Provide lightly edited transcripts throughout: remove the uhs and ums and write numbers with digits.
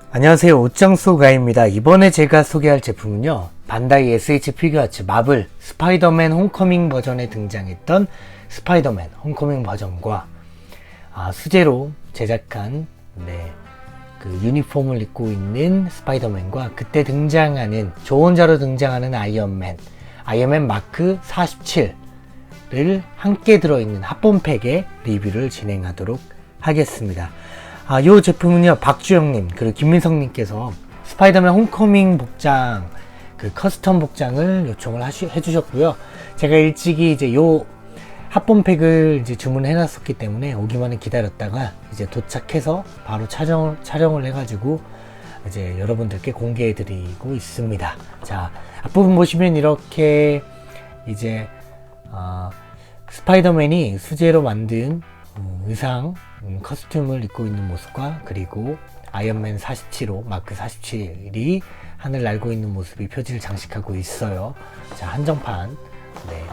안녕하세요, 옷장소가입니다. 이번에 제가 소개할 제품은요, 반다이 SH 피규어아츠 마블 스파이더맨 홈커밍 버전에 등장했던 스파이더맨 홈커밍 버전과 수제로 제작한 그 유니폼을 입고 있는 스파이더맨과 그때 등장하는 저 혼자로 등장하는 아이언맨 마크 47를 함께 들어있는 합본팩의 리뷰를 진행하도록 하겠습니다. 이 제품은요, 박주영님 그리고 김민성님께서 스파이더맨 홈커밍 복장, 그 커스텀 복장을 요청을 해주셨고요. 제가 일찍이 이제 요 합본팩을 이제 주문해 놨었기 때문에 오기만을 기다렸다가 이제 도착해서 바로 촬영을 해가지고 이제 여러분들께 공개해 드리고 있습니다. 자, 앞부분 보시면 이렇게 이제 스파이더맨이 수제로 만든 의상, 커스튬을 입고 있는 모습과 그리고 아이언맨 47호 마크 47이 하늘 날고 있는 모습이 표지를 장식하고 있어요. 자, 한정판. 네.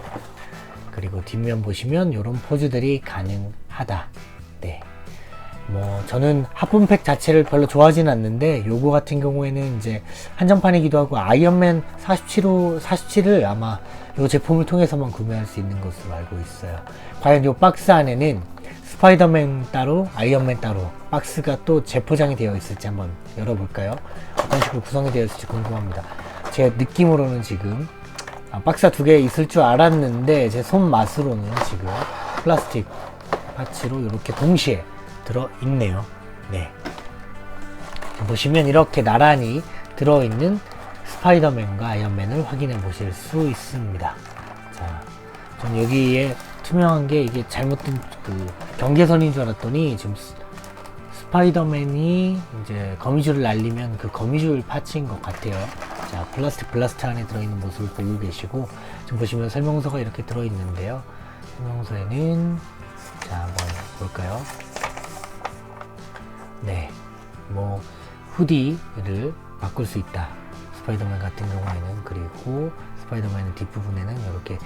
그리고 뒷면 보시면 이런 포즈들이 가능하다. 네. 저는 합본팩 자체를 별로 좋아하진 않는데 요거 같은 경우에는 이제 한정판이기도 하고 아이언맨 47을 아마 요 제품을 통해서만 구매할 수 있는 것으로 알고 있어요. 과연 요 박스 안에는 스파이더맨 따로, 아이언맨 따로 박스가 또 재포장이 되어 있을지 한번 열어볼까요? 어떤 식으로 구성이 되어 있을지 궁금합니다. 제 느낌으로는 지금 박스가 두 개 있을 줄 알았는데 제 손맛으로는 지금 플라스틱 파츠로 이렇게 동시에 들어있네요. 네. 보시면 이렇게 나란히 들어있는 스파이더맨과 아이언맨을 확인해 보실 수 있습니다. 자, 전 여기에 투명한 게 이게 잘못된 그 경계선인 줄 알았더니 지금 스파이더맨이 이제 거미줄을 날리면 그 거미줄 파츠인 것 같아요. 자, 플라스틱 블라스트 안에 들어있는 모습을 보고 계시고 지금 보시면 설명서가 이렇게 들어있는데요. 설명서에는 자, 한번 볼까요? 네, 후디를 바꿀 수 있다. 스파이더맨 같은 경우에는. 그리고 스파이더맨의 뒷부분에는 이렇게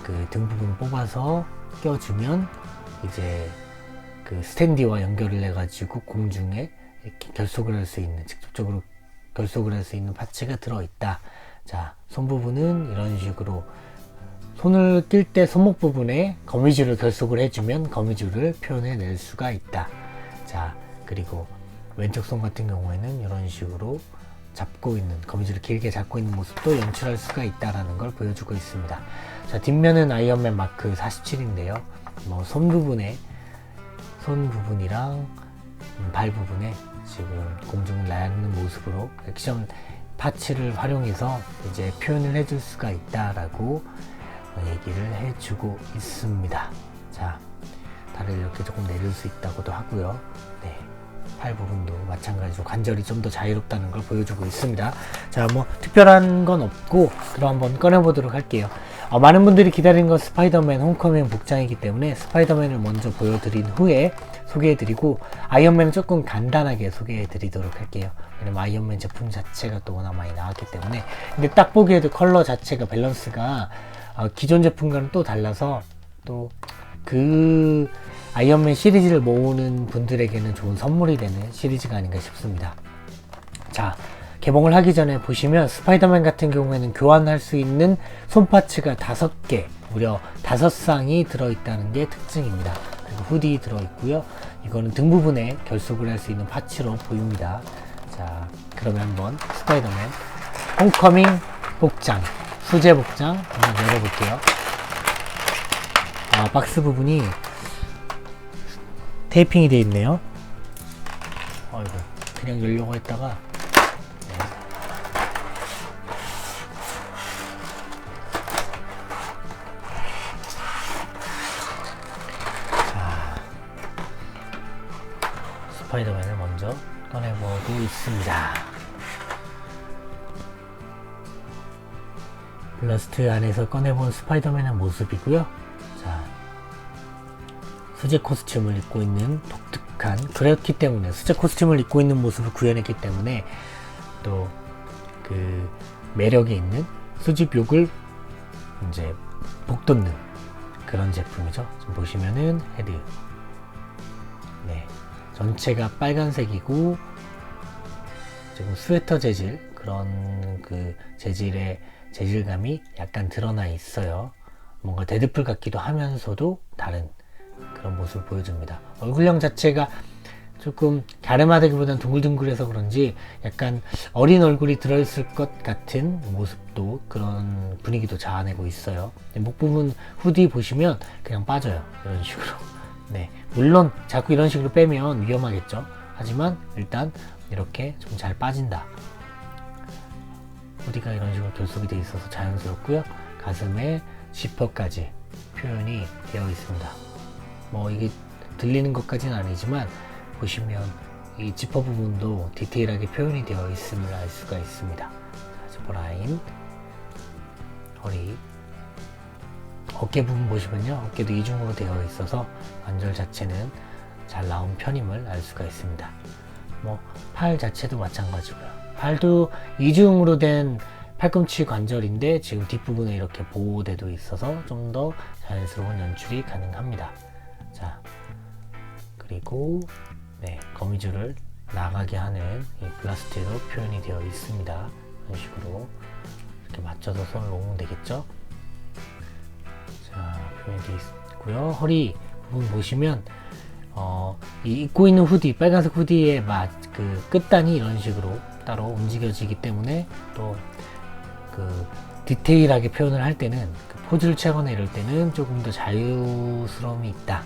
그 등 부분 뽑아서 껴주면 이제 그 스탠디와 연결을 해가지고 공중에 이렇게 결속을 할 수 있는, 직접적으로 결속을 할 수 있는 파츠가 들어있다. 자, 손 부분은 이런 식으로 손을 낄 때 손목 부분에 거미줄을 결속을 해주면 거미줄을 표현해 낼 수가 있다. 자, 그리고 왼쪽 손 같은 경우에는 이런 식으로 잡고 있는, 거미줄을 길게 잡고 있는 모습도 연출할 수가 있다라는 걸 보여주고 있습니다. 자, 뒷면은 아이언맨 마크 47인데요. 손 부분이랑 발 부분에 지금 공중을 나는 모습으로 액션 파츠를 활용해서 이제 표현을 해줄 수가 있다라고 얘기를 해주고 있습니다. 자, 다리를 이렇게 조금 내릴 수 있다고도 하고요. 네. 팔 부분도 마찬가지로 관절이 좀 더 자유롭다는 걸 보여주고 있습니다. 자, 특별한 건 없고 그럼 한번 꺼내보도록 할게요. 많은 분들이 기다리는 건 스파이더맨 홈커밍 복장이기 때문에 스파이더맨을 먼저 보여드린 후에 소개해드리고 아이언맨은 조금 간단하게 소개해드리도록 할게요. 왜냐면 아이언맨 제품 자체가 또 워낙 많이 나왔기 때문에. 근데 딱 보기에도 컬러 자체가 밸런스가 기존 제품과는 또 달라서 또 그 아이언맨 시리즈를 모으는 분들에게는 좋은 선물이 되는 시리즈가 아닌가 싶습니다. 자, 개봉을 하기 전에 보시면 스파이더맨 같은 경우에는 교환할 수 있는 손파츠가 5개, 무려 5쌍이 들어있다는 게 특징입니다. 그리고 후디 들어있고요. 이거는 등 부분에 결속을 할 수 있는 파츠로 보입니다. 자, 그러면 한번 스파이더맨 홈커밍 복장, 수제 복장 한번 열어볼게요. 박스 부분이 테이핑이 되어 있네요. 아이고, 그냥 열려고 했다가 자, 스파이더맨을 먼저 꺼내보고 있습니다. 블라스트 안에서 꺼내본 스파이더맨의 모습이고요. 자, 수제 코스튬을 입고 있는 독특한, 그랬기 때문에 수제 코스튬을 입고 있는 모습을 구현했기 때문에 또 그 매력이 있는 수집욕을 이제 북돋는 그런 제품이죠. 지금 보시면은 헤드, 네, 전체가 빨간색이고 지금 스웨터 재질, 그런 그 재질의 재질감이 약간 드러나 있어요. 뭔가 데드풀 같기도 하면서도 다른 그런 모습을 보여줍니다. 얼굴형 자체가 조금 갸름하다기보다는 둥글둥글해서 그런지 약간 어린 얼굴이 들어있을 것 같은 모습도, 그런 분위기도 자아내고 있어요. 목 부분 후디 보시면 그냥 빠져요. 이런 식으로. 네, 물론 자꾸 이런 식으로 빼면 위험하겠죠. 하지만 일단 이렇게 좀 잘 빠진다. 후디가 이런 식으로 결속이 되어 있어서 자연스럽고요. 가슴에 지퍼까지 표현이 되어 있습니다. 뭐 이게 들리는 것까지는 아니지만 보시면 이 지퍼 부분도 디테일하게 표현이 되어 있음을 알 수가 있습니다. 지퍼 라인, 허리, 어깨 부분 보시면요, 어깨도 이중으로 되어 있어서 관절 자체는 잘 나온 편임을 알 수가 있습니다. 뭐 팔 자체도 마찬가지고요. 팔도 이중으로 된 팔꿈치 관절인데 지금 뒷부분에 이렇게 보호대도 있어서 좀 더 자연스러운 연출이 가능합니다. 자, 그리고 네, 거미줄을 나가게 하는 이 블라스트로 표현이 되어 있습니다. 이런 식으로 이렇게 맞춰서 손을 놓으면 되겠죠. 자, 표현이 되어 있고요. 허리 부분 보시면 이 입고 있는 후디, 빨간색 후디의 그 끝단이 이런 식으로 따로 움직여지기 때문에 또 그 디테일하게 표현을 할 때는, 그 포즈를 취하거나 이럴 때는 조금 더 자유스러움이 있다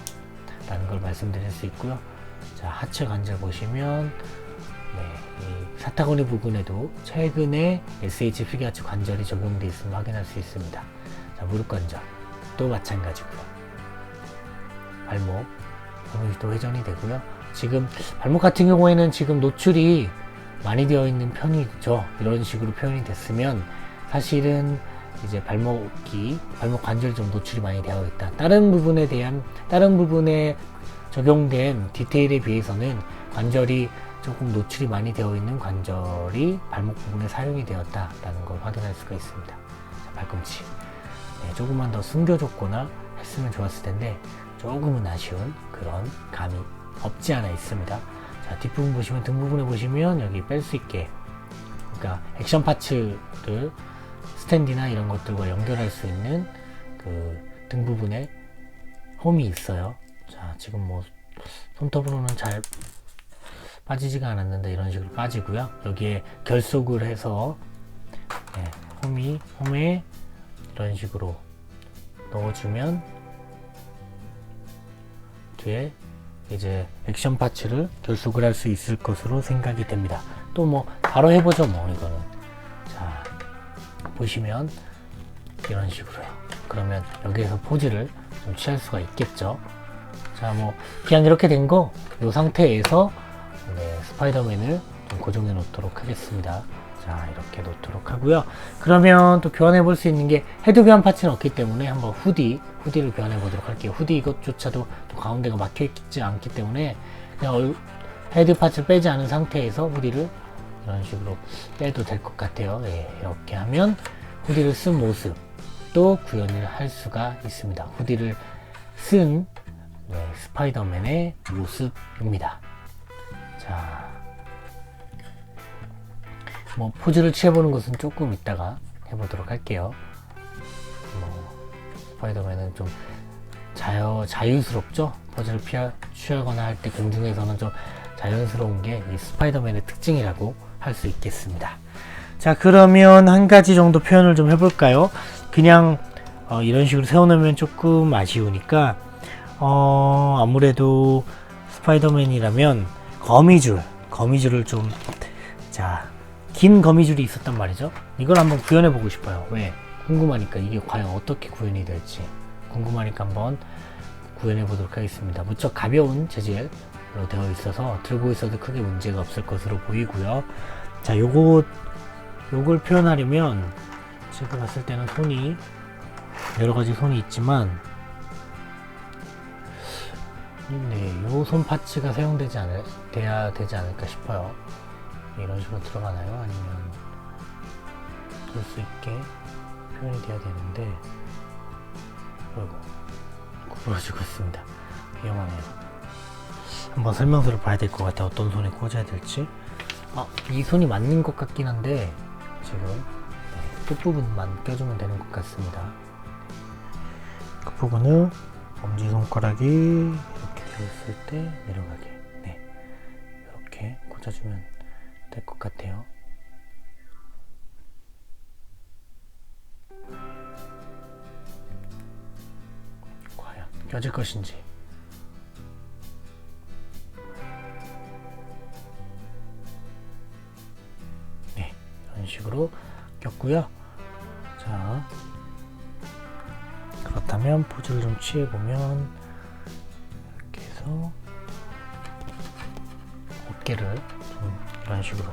라는 걸 말씀드릴 수 있고요. 자, 하체 관절 보시면 네, 이 사타구니 부분에도 최근에 SH 피겨하체 관절이 적용되어 있음을 확인할 수 있습니다. 자, 무릎 관절 또 마찬가지고요. 발목 또 회전이 되고요. 지금 발목 같은 경우에는 지금 노출이 많이 되어 있는 편이죠. 이런 식으로 표현이 됐으면 사실은 이제 발목 관절이 좀 노출이 많이 되어 있다. 다른 부분에 적용된 디테일에 비해서는 관절이 조금 노출이 많이 되어 있는 관절이 발목 부분에 사용이 되었다라는 걸 확인할 수가 있습니다. 자, 발꿈치 네, 조금만 더 숨겨줬거나 했으면 좋았을 텐데 조금은 아쉬운 그런 감이 없지 않아 있습니다. 자, 뒷부분 보시면, 등 부분에 보시면 여기 뺄 수 있게, 그러니까 액션 파츠를 스탠디나 이런 것들과 연결할 수 있는 그 등 부분에 홈이 있어요. 자, 지금 뭐 손톱으로는 잘 빠지지가 않았는데 이런 식으로 빠지고요. 여기에 결속을 해서 네, 홈에 이런 식으로 넣어주면 뒤에 이제 액션 파츠를 결속을 할 수 있을 것으로 생각이 됩니다. 또 뭐 바로 해보죠, 뭐 이거는. 자, 보시면 이런 식으로요. 그러면 여기에서 포즈를 좀 취할 수가 있겠죠. 자, 뭐 그냥 이렇게 된 거 이 상태에서 네, 스파이더맨을 좀 고정해 놓도록 하겠습니다. 자, 이렇게 놓도록 하고요. 그러면 또 교환해 볼 수 있는 게 헤드 교환 파츠는 없기 때문에 한번 후디를 교환해 보도록 할게요. 후디 이것조차도 또 가운데가 막혀 있지 않기 때문에 그냥 헤드 파츠를 빼지 않은 상태에서 후디를 이런 식으로 빼도 될 것 같아요. 예, 이렇게 하면 후디를 쓴 모습도 구현을 할 수가 있습니다. 후디를 쓴 네, 스파이더맨의 모습입니다. 자, 뭐 포즈를 취해보는 것은 조금 이따가 해보도록 할게요. 뭐 스파이더맨은 좀 자유스럽죠? 포즈를 취하거나 할 때 공중에서는 좀 자연스러운 게 이 스파이더맨의 특징이라고 할 수 있겠습니다. 자, 그러면 한 가지 정도 표현을 좀 해볼까요? 그냥 이런 식으로 세워놓으면 조금 아쉬우니까 아무래도 스파이더맨이라면 거미줄을 좀, 자, 긴 거미줄이 있었단 말이죠. 이걸 한번 구현해 보고 싶어요. 왜? 궁금하니까 이게 과연 어떻게 구현이 될지 궁금하니까 한번 구현해 보도록 하겠습니다. 무척 가벼운 재질로 되어 있어서 들고 있어도 크게 문제가 없을 것으로 보이고요. 자, 요걸 표현하려면 제가 봤을 때는 여러 가지 손이 있지만 네, 요 손 파츠가 돼야 되지 않을까 싶어요. 이런 식으로 들어가나요? 아니면 들 수 있게 표현이 돼야 되는데, 아이고, 구부러지고 있습니다. 위험하네요. 한번 설명서를 봐야 될 것 같아요. 어떤 손에 꽂아야 될지. 이 손이 맞는 것 같긴 한데 지금 끝부분만 껴주면 되는 것 같습니다. 끝부분은 엄지손가락이 이렇게 되었을 때 내려가게 이렇게 꽂아주면 될 것 같아요. 과연 껴질 것인지. 이런 식으로 꼈고요. 자, 그렇다면 포즈를 좀 취해보면 이렇게 해서 어깨를 좀 이런 식으로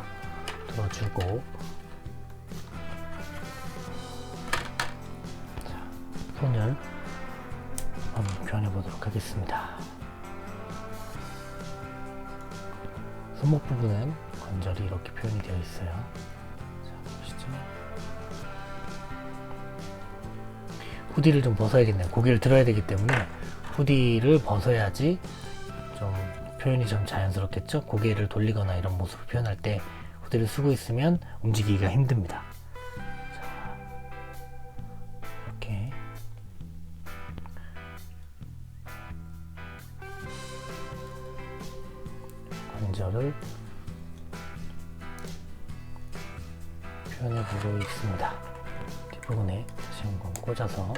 들어주고, 자, 손을 한번 표현해보도록 하겠습니다. 손목 부분은 관절이 이렇게 표현이 되어 있어요. 후디를 좀 벗어야겠네요. 고개를 들어야 되기 때문에 후디를 벗어야지 좀 표현이 좀 자연스럽겠죠. 고개를 돌리거나 이런 모습을 표현할 때 후디를 쓰고 있으면 움직이기가 힘듭니다. 자, 이렇게 관절을 표현해보고 있습니다. 뒷부분에 다시 한번 꽂아서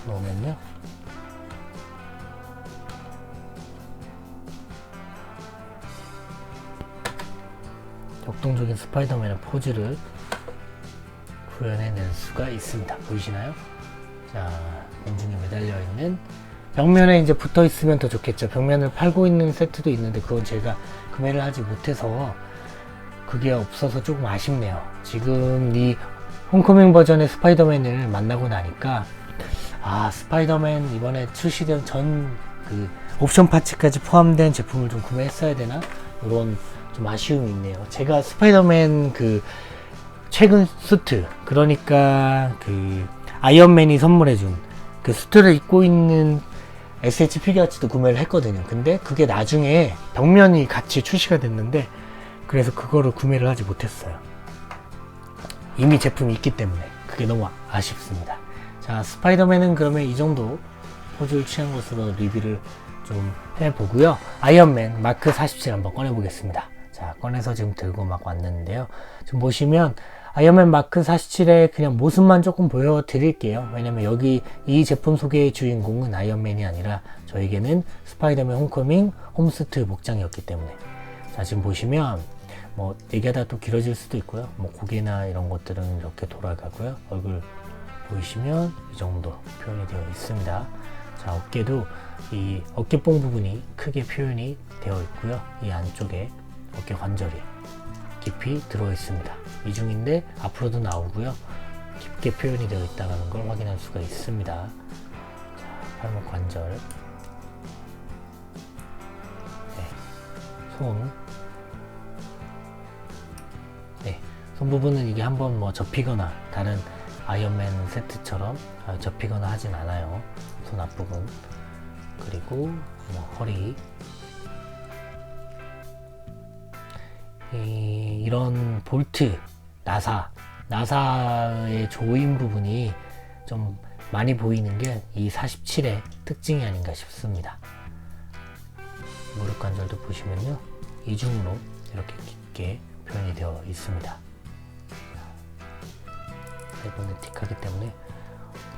놓으면요, 역동적인 스파이더맨의 포즈를 구현해낼 수가 있습니다. 보이시나요? 자, 공중에 매달려 있는 벽면에 이제 붙어 있으면 더 좋겠죠. 벽면을 팔고 있는 세트도 있는데 그건 제가 구매를 하지 못해서 그게 없어서 조금 아쉽네요. 지금 이 홈커밍 버전의 스파이더맨을 만나고 나니까 스파이더맨 이번에 출시된 전 그 옵션 파츠까지 포함된 제품을 좀 구매했어야 되나? 이런 좀 아쉬움이 있네요. 제가 스파이더맨 그 최근 수트, 그러니까 그 아이언맨이 선물해준 그 수트를 입고 있는 SH 피규어츠도 구매를 했거든요. 근데 그게 나중에 벽면이 같이 출시가 됐는데 그래서 그거를 구매를 하지 못했어요. 이미 제품이 있기 때문에 그게 너무 아쉽습니다. 자, 스파이더맨은 그러면 이 정도 포즈를 취한 것으로 리뷰를 좀 해보고요. 아이언맨 마크 47 한번 꺼내보겠습니다. 자, 꺼내서 지금 들고 막 왔는데요. 지금 보시면 아이언맨 마크 47의 그냥 모습만 조금 보여드릴게요. 왜냐면 여기 이 제품 소개의 주인공은 아이언맨이 아니라 저에게는 스파이더맨 홈커밍 홈스트 복장이었기 때문에. 자, 지금 보시면 뭐 얘기하다 또 길어질 수도 있고요. 뭐 고개나 이런 것들은 이렇게 돌아가고요. 얼굴 보이시면 이 정도 표현이 되어 있습니다. 자, 어깨도 이 어깨뽕 부분이 크게 표현이 되어 있고요. 이 안쪽에 어깨 관절이 깊이 들어 있습니다. 이중인데 앞으로도 나오고요. 깊게 표현이 되어 있다는 걸 확인할 수가 있습니다. 자, 팔목 관절, 손 부분은 이게 한번 뭐 접히거나 다른 아이언맨 세트처럼 접히거나 하진 않아요. 손 앞부분, 그리고 뭐 허리, 이런 볼트, 나사의 조인 부분이 좀 많이 보이는 게 이 47의 특징이 아닌가 싶습니다. 무릎 관절도 보시면요, 이중으로 이렇게 깊게 표현이 되어 있습니다. 발코네틱하기 때문에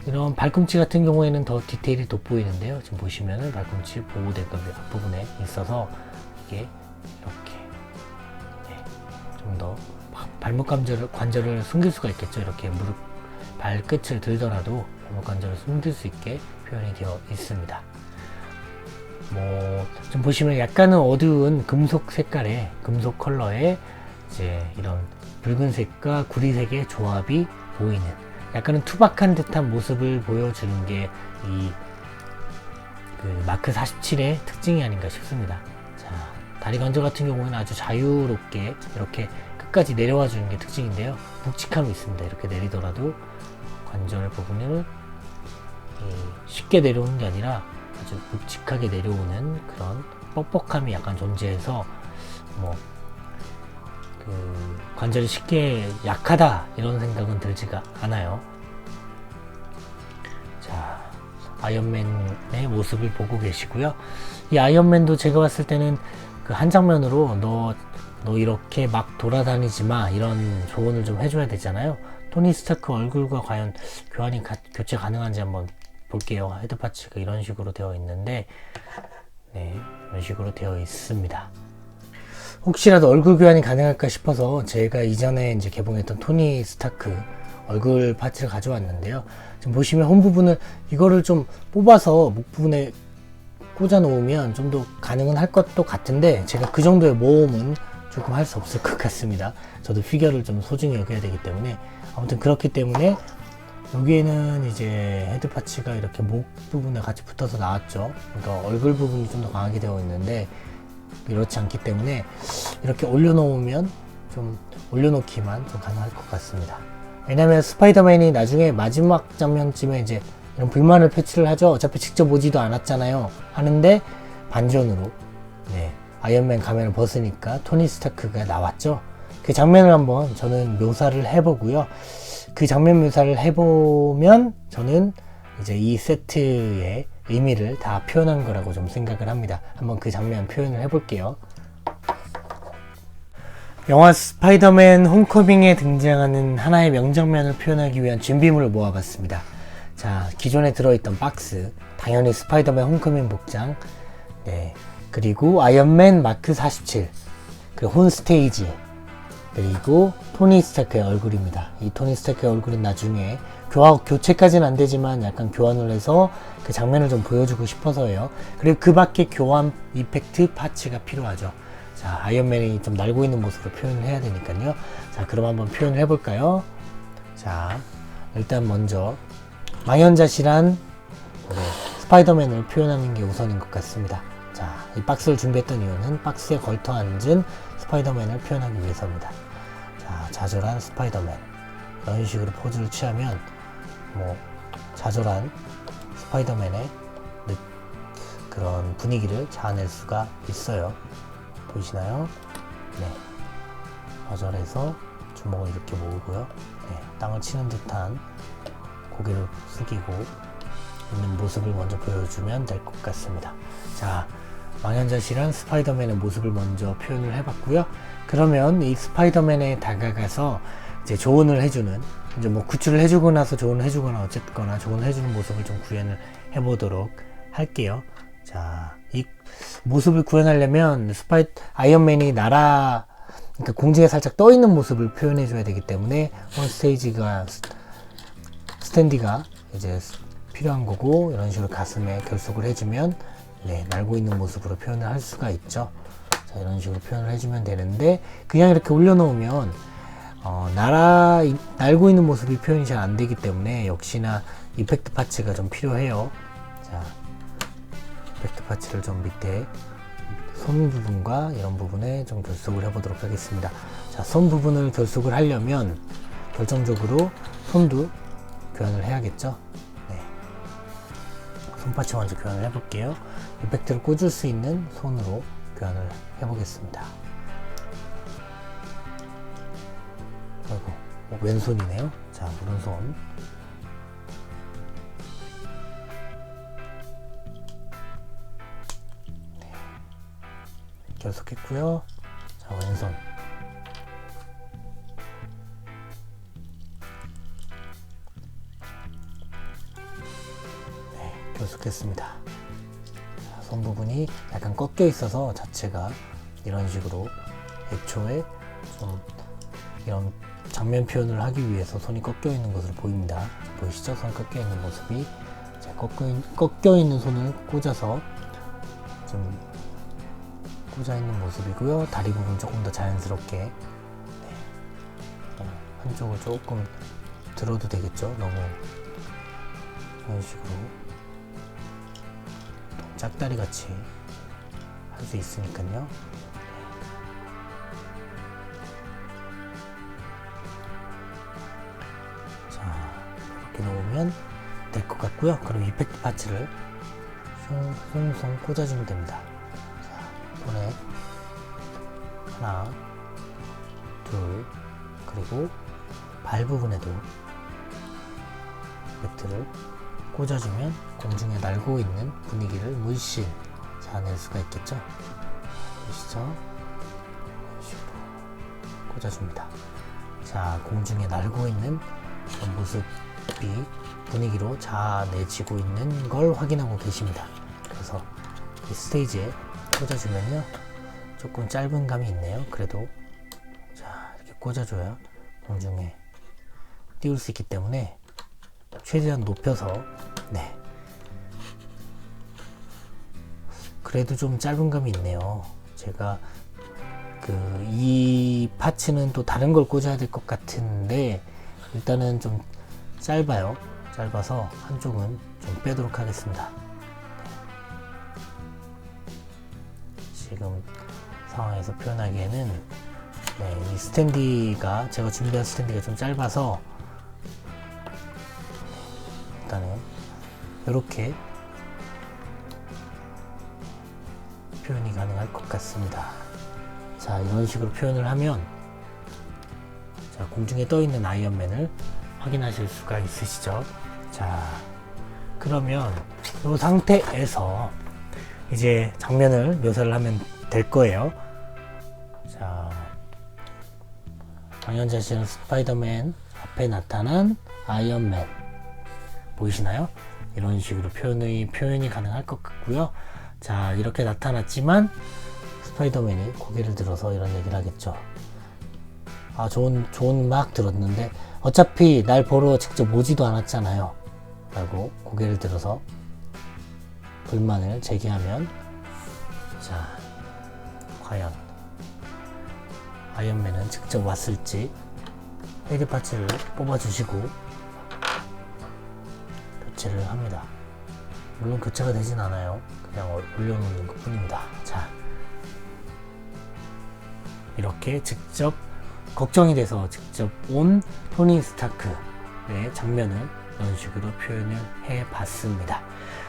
이런 발꿈치 같은 경우에는 더 디테일이 돋보이는데요. 지금 보시면은 발꿈치 보호대가 앞부분에 있어서 이게 이렇게 좀 더 발목 관절을 숨길 수가 있겠죠. 이렇게 무릎 발끝을 들더라도 발목 관절을 숨길 수 있게 표현이 되어 있습니다. 뭐 좀 보시면 약간은 어두운 금속 색깔의 금속 컬러의 이제 이런 붉은색과 구리색의 조합이 보이는 약간은 투박한 듯한 모습을 보여주는 게 이 그 마크 47의 특징이 아닌가 싶습니다. 자, 다리 관절 같은 경우에는 아주 자유롭게 이렇게 끝까지 내려와 주는 게 특징인데요. 묵직함이 있습니다. 이렇게 내리더라도 관절 부분을 쉽게 내려오는 게 아니라 아주 묵직하게 내려오는 그런 뻑뻑함이 약간 존재해서 뭐 관절이 쉽게 약하다 이런 생각은 들지가 않아요. 자, 아이언맨의 모습을 보고 계시고요. 이 아이언맨도 제가 봤을 때는 그 한 장면으로 너 이렇게 막 돌아다니지 마 이런 조언을 좀 해줘야 되잖아요. 토니 스타크 얼굴과 과연 교체 가능한지 한번 볼게요. 헤드 파츠가 이런 식으로 되어 있는데, 네, 이런 식으로 되어 있습니다. 혹시라도 얼굴 교환이 가능할까 싶어서 제가 이전에 이제 개봉했던 토니 스타크 얼굴 파츠를 가져왔는데요. 지금 보시면 홈 부분을 이거를 좀 뽑아서 목 부분에 꽂아 놓으면 좀 더 가능은 할 것도 같은데, 제가 그 정도의 모험은 조금 할 수 없을 것 같습니다. 저도 피규어를 좀 소중히 여겨야 되기 때문에. 아무튼 그렇기 때문에 여기에는 이제 헤드 파츠가 이렇게 목 부분에 같이 붙어서 나왔죠. 그러니까 얼굴 부분이 좀 더 강하게 되어 있는데 그렇지 않기 때문에 이렇게 올려놓으면 좀 올려놓기만 좀 가능할 것 같습니다. 왜냐면 스파이더맨이 나중에 마지막 장면쯤에 이제 이런 불만을 표출을 하죠. 어차피 직접 오지도 않았잖아요. 하는데 반전으로 네, 아이언맨 가면을 벗으니까 토니 스타크가 나왔죠. 그 장면을 한번 저는 묘사를 해보고요. 그 장면 묘사를 해보면 저는 이제 이 세트의 의미를 다 표현한 거라고 좀 생각을 합니다. 한번 그 장면 표현을 해볼게요. 영화 스파이더맨 홈커밍에 등장하는 하나의 명장면을 표현하기 위한 준비물을 모아봤습니다. 자, 기존에 들어있던 박스, 당연히 스파이더맨 홈커밍 복장, 네, 그리고 아이언맨 마크 47, 그리고 홈스테이지, 그리고 토니 스타크의 얼굴입니다. 이 토니 스타크의 얼굴은 나중에 교체까지는 안 되지만 약간 교환을 해서 그 장면을 좀 보여주고 싶어서예요. 그리고 그 밖에 교환 이펙트 파츠가 필요하죠. 자, 아이언맨이 좀 날고 있는 모습으로 표현을 해야 되니까요. 자, 그럼 한번 표현을 해볼까요? 자, 일단 먼저 망연자실한 스파이더맨을 표현하는 게 우선인 것 같습니다. 자, 이 박스를 준비했던 이유는 박스에 걸터 앉은 스파이더맨을 표현하기 위해서입니다. 자, 좌절한 스파이더맨, 이런 식으로 포즈를 취하면 뭐 좌절한 스파이더맨의 그런 분위기를 자아낼 수가 있어요. 보이시나요? 네, 좌절해서 주먹을 이렇게 모으고요. 네, 땅을 치는 듯한 고개를 숙이고 있는 모습을 먼저 보여주면 될 것 같습니다. 자, 망연자실한 스파이더맨의 모습을 먼저 표현을 해봤고요. 그러면 이 스파이더맨에 다가가서 이제 조언을 해주는, 이제 뭐 구출을 해주고 나서 조언을 해주거나 어쨌거나 조언을 해주는 모습을 좀 구현을 해보도록 할게요. 자, 이 모습을 구현하려면 아이언맨이 그러니까 공중에 살짝 떠 있는 모습을 표현해줘야 되기 때문에 스탠디가 이제 필요한 거고, 이런 식으로 가슴에 결속을 해주면 네, 날고 있는 모습으로 표현을 할 수가 있죠. 자, 이런 식으로 표현을 해주면 되는데, 그냥 이렇게 올려놓으면 날고 있는 모습이 표현이 잘 안 되기 때문에 역시나 이펙트 파츠가 좀 필요해요. 자, 이펙트 파츠를 좀 밑에 손 부분과 이런 부분에 좀 결속을 해보도록 하겠습니다. 자, 손 부분을 결속을 하려면 결정적으로 손도 교환을 해야겠죠. 네, 손파츠 먼저 교환을 해볼게요. 이펙트를 꽂을 수 있는 손으로 교환을 해보겠습니다. 아이고, 왼손이네요. 자, 오른손. 네, 결속했고요. 자, 왼손. 네, 결속했습니다. 자, 손 부분이 약간 꺾여 있어서 자체가 이런 식으로 애초에 좀 이런 장면 표현을 하기 위해서 손이 꺾여 있는 것으로 보입니다. 보이시죠? 손 꺾여 있는 모습이. 자, 꺾여 있는 손을 꽂아서 좀 꽂아 있는 모습이고요. 다리 부분 조금 더 자연스럽게, 네, 한쪽을 조금 들어도 되겠죠? 너무 이런 식으로 짝다리 같이 할 수 있으니까요. 자, 이렇게 놓으면 될 것 같고요. 그럼 이펙트 파츠를 송송 꽂아주면 됩니다. 자, 보넷 하나, 둘, 그리고 발 부분에도 매트를 꽂아주면 공중에 날고 있는 분위기를 물씬 자아낼 수가 있겠죠. 보시죠. 이런 식으로 꽂아줍니다. 자, 공중에 날고 있는 그런 모습이 분위기로 자아내지고 있는 걸 확인하고 계십니다. 그래서 이 스테이지에 꽂아주면요, 조금 짧은 감이 있네요. 그래도 자, 이렇게 꽂아줘야 공중에 띄울 수 있기 때문에 최대한 높여서, 네, 그래도 좀 짧은 감이 있네요. 제가 이 파츠는 또 다른 걸 꽂아야 될 것 같은데 일단은 좀 짧아요. 짧아서 한쪽은 좀 빼도록 하겠습니다. 지금 상황에서 표현하기에는, 네, 이 스탠디가, 제가 준비한 스탠디가 좀 짧아서 일단은 이렇게 표현이 가능할 것 같습니다. 자, 이런 식으로 표현을 하면, 자, 공중에 떠 있는 아이언맨을 확인하실 수가 있으시죠. 자, 그러면 이 상태에서 이제 장면을 묘사를 하면 될 거예요. 자, 방현자실은 스파이더맨 앞에 나타난 아이언맨 보이시나요? 이런 식으로 표현이 가능할 것 같고요. 자, 이렇게 나타났지만 스파이더맨이 고개를 들어서 이런 얘기를 하겠죠. 아, 좋은 막 들었는데 어차피 날 보러 직접 오지도 않았잖아요 라고 고개를 들어서 불만을 제기하면, 자, 과연 아이언맨은 직접 왔을지 헤드 파츠를 뽑아주시고 교체를 합니다. 물론 교체가 되진 않아요. 그냥 올려놓는 것 뿐입니다. 자, 이렇게 직접 걱정이 돼서 직접 온 토니 스타크의 장면을 이런 식으로 표현을 해봤습니다.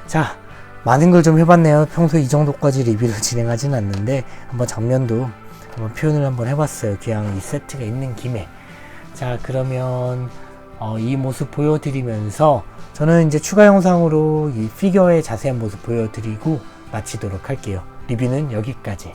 자, 많은 걸 좀 해봤네요. 평소에 이 정도까지 리뷰를 진행하진 않는데 한번 장면도 한번 표현을 한번 해봤어요. 그냥 이 세트가 있는 김에. 자, 그러면 이 모습 보여드리면서 저는 이제 추가 영상으로 이 피규어의 자세한 모습 보여드리고 마치도록 할게요. 리뷰는 여기까지.